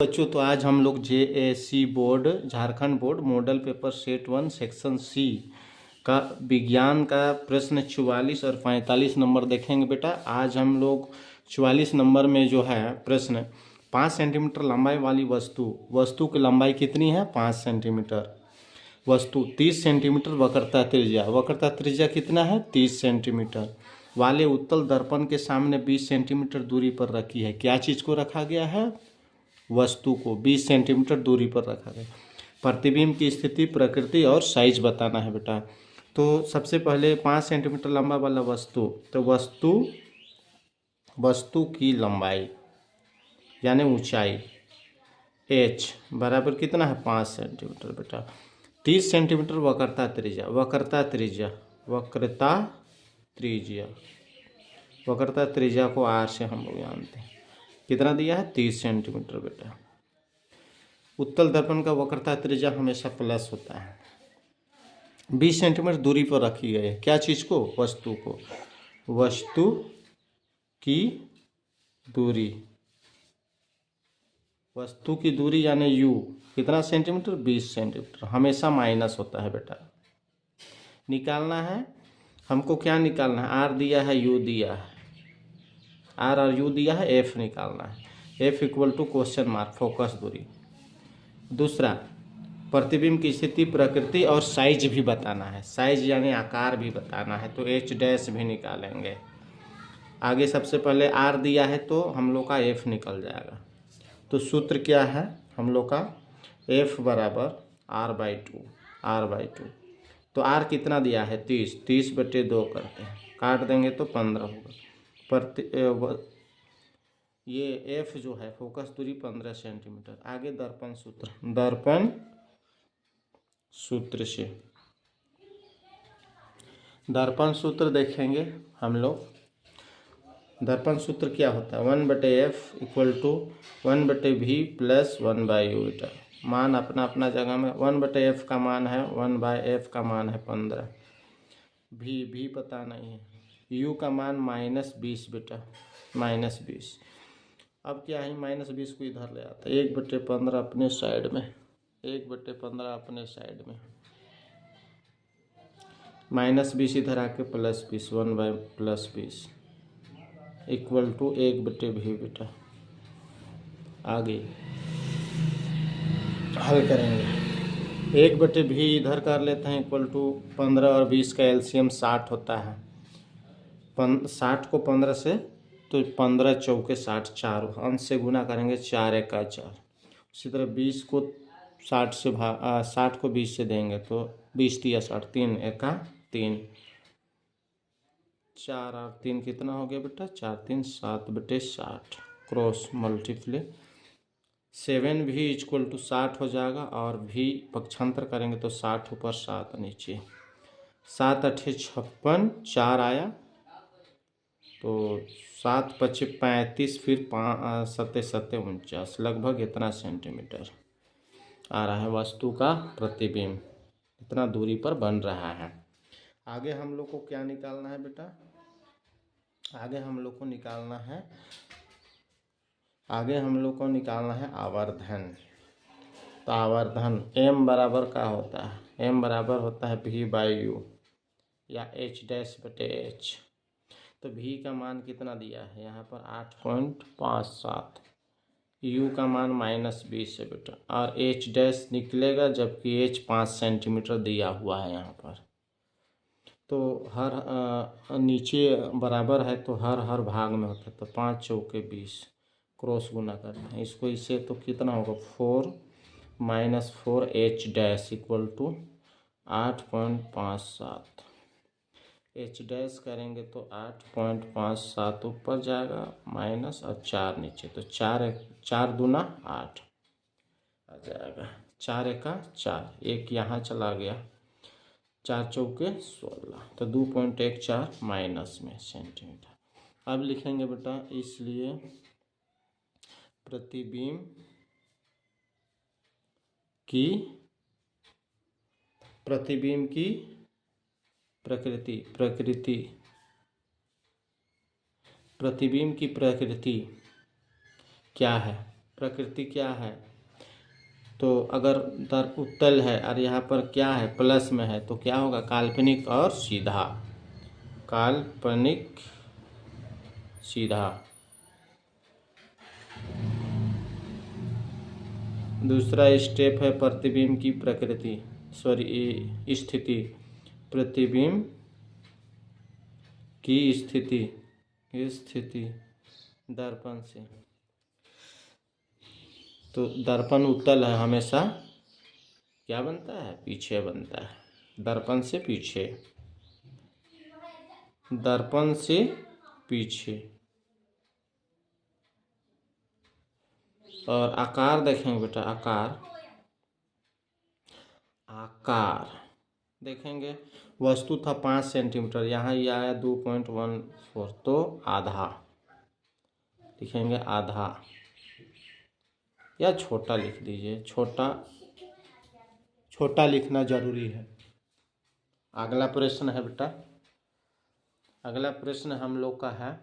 बच्चों, तो आज हम लोग JAC board Jharkhand board model paper set 1 section C का विज्ञान का प्रश्न 44 और 45 नंबर देखेंगे बेटा। आज हम लोग 44 नंबर में जो है प्रश्न 5 सेंटीमीटर लंबाई वाली वस्तु की लंबाई कितनी है? 5 सेंटीमीटर। वस्तु 30 सेंटीमीटर वक्रता त्रिज्या कितना है? 30 सेंटीमीटर वाले उत्तल दर्पण के सामने 20 सेंटीमीटर दूरी पर रखी है। क्या चीज़ को रखा गया है? वस्तु को 20 सेंटीमीटर दूरी पर रखा गया। प्रतिबिंब की स्थिति, प्रकृति और साइज बताना है बेटा। तो सबसे पहले 5 सेंटीमीटर लंबा वाला वस्तु, तो वस्तु की लंबाई यानी ऊंचाई h बराबर कितना है? 5 सेंटीमीटर बेटा। 30 सेंटीमीटर वक्रता त्रिज्या को r से हम लोग जानते हैं। कितना दिया है? 30 सेंटीमीटर बेटा। उत्तल दर्पण का वक्रता त्रिज्या हमेशा प्लस होता है। 20 सेंटीमीटर दूरी पर रखी गई है। क्या चीज़ को? वस्तु को। वस्तु की दूरी यानी u कितना सेंटीमीटर? 20 सेंटीमीटर। हमेशा माइनस होता है बेटा। निकालना है हमको। क्या निकालना है? r दिया है, u दिया है, r और u दिया है, f निकालना है। f equal to question mark focus दूरी। दूसरा, प्रतिबिंब की स्थिति, प्रकृति और साइज भी बताना है। साइज यानी आकार भी बताना है, तो h डैश भी निकालेंगे। आगे सबसे पहले r दिया है तो हम लोग का f निकल जाएगा। तो सूत्र क्या है हम लोग का? f बराबर r/2। तो r कितना दिया है? 30/2 करते हैं, काट देंगे तो 15 होगा। ये f जो है फोकस दूरी 15 सेंटीमीटर। आगे दर्पण सूत्र देखेंगे हम लोग। दर्पण सूत्र क्या होता है? 1/f equal to 1/v plus 1/u बेटा। मान अपना अपना जगह में। 1/f का मान है 1/f का मान है 15। v पता नहीं है। u का मान -20 बेटा, -20। अब क्या है? -20 को इधर ले आता है। 1/15 अपने साइड में, 1/15 अपने साइड में, -20 इधर आके +20, 1/+20 इक्वल टू 1/v बेटा। आगे हल करेंगे। 1/v इधर कर लेते हैं इक्वल टू 15 और 20 का एलसीएम 60 होता है। 60 को 15 से, तो 15 चौके 60, 4 अंश से गुना करेंगे, 4 एका 4। उसी तरह 20 को 60 को 20 से देंगे तो 20 दिया 60, 3 एका 3, 4 और 3 कितना हो गया बेटा? 4 3 7/60 क्रॉस मल्टीप्ले 7 भी इक्वल टू 60 हो जाएगा। और भी पक्षांतर करेंगे तो 60 ऊपर 7 नीचे, 7 8 56, 4 आया तो 7 5 35, फिर 7 7 49, लगभग इतना सेंटीमीटर आ रहा है वस्तु का प्रतिबिंब। इतना दूरी पर बन रहा है। आगे हम लोग को क्या निकालना है बेटा? आगे हम लोग को निकालना है आवर्धन। तो आवर्धन m बराबर क्या होता है? m बराबर होता है v/u या h'/h। तो v का मान कितना दिया है यहाँ पर? 8.57। u का मान -20 है बेटा। और h' निकलेगा, जबकि h 5 सेंटीमीटर दिया हुआ है यहाँ पर। तो हर नीचे बराबर है तो हर भाग में होता है। तो 5 चौके 20 क्रॉस गुना करते हैं इसको इससे, तो कितना होगा? 4 -4 h' इक्वल टू 8.57। h' करेंगे तो 8.57 ऊपर जाएगा माइनस और 4 नीचे, तो 4 दूना 8 आ जाएगा। 4 एका 4, एक यहाँ चला गया, 4 चौके 16, तो 2.14 माइनस में सेंटीमीटर। अब लिखेंगे बेटा, इसलिए प्रतिबिंब की प्रतिबिंब की प्रकृति क्या है? प्रकृति क्या है, तो अगर दर्प उत्तल है और यहाँ पर क्या है प्लस में है तो क्या होगा, काल्पनिक और सीधा, काल्पनिक सीधा। दूसरा स्टेप है प्रतिबिंब की प्रकृति, सॉरी स्थिति, प्रतिबिंब की स्थिति दर्पण से। तो दर्पण उत्तल है, हमेशा क्या बनता है, पीछे बनता है, दर्पण से पीछे, दर्पण से पीछे। और आकार देखेंगे बेटा, आकार देखेंगे, वस्तु था 5 सेंटीमीटर, यहाँ ये आया 2.14, तो आधा लिखेंगे, आधा, या छोटा लिख दीजिए, छोटा लिखना जरूरी है। अगला प्रश्न है बेटा, अगला प्रश्न हम लोग का है,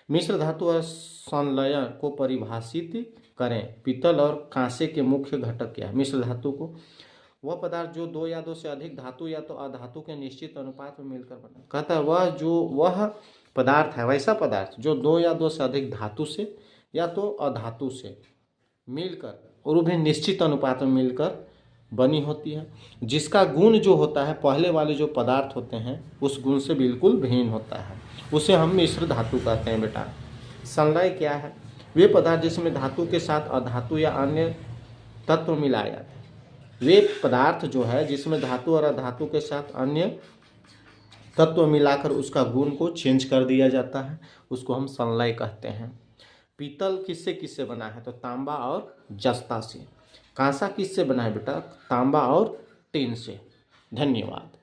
मिश्र धातु और संलयन को परिभाषित करें। पीतल और कांसे के मुख्य घटक क्या है। मिश्र धातु को वह पदार्थ जो 2 या 2 से अधिक धातु या तो अधातु के निश्चित अनुपात में मिलकर बना। कहता है वह पदार्थ है, वैसा पदार्थ जो 2 या 2 से अधिक धातु से या तो अधातु से मिलकर और भी निश्चित अनुपात में मिलकर बनी होती है, जिसका गुण जो होता है पहले वाले जो पदार्थ होते हैं उस गुण से बिल्कुल भिन्न होता है, उसे हम मिश्र धातु कहते हैं बेटा। संलय क्या है, वे पदार्थ जिसमें धातु के साथ अधातु या अन्य तत्व मिलाए जाते हैं। वे पदार्थ जो है जिसमें धातु और अधातु के साथ अन्य तत्व मिलाकर उसका गुण को चेंज कर दिया जाता है, उसको हम संलय कहते हैं। पीतल किससे किससे बना है, तो तांबा और जस्ता से। कांसा किससे बना है बेटा, तांबा और टिन से। धन्यवाद।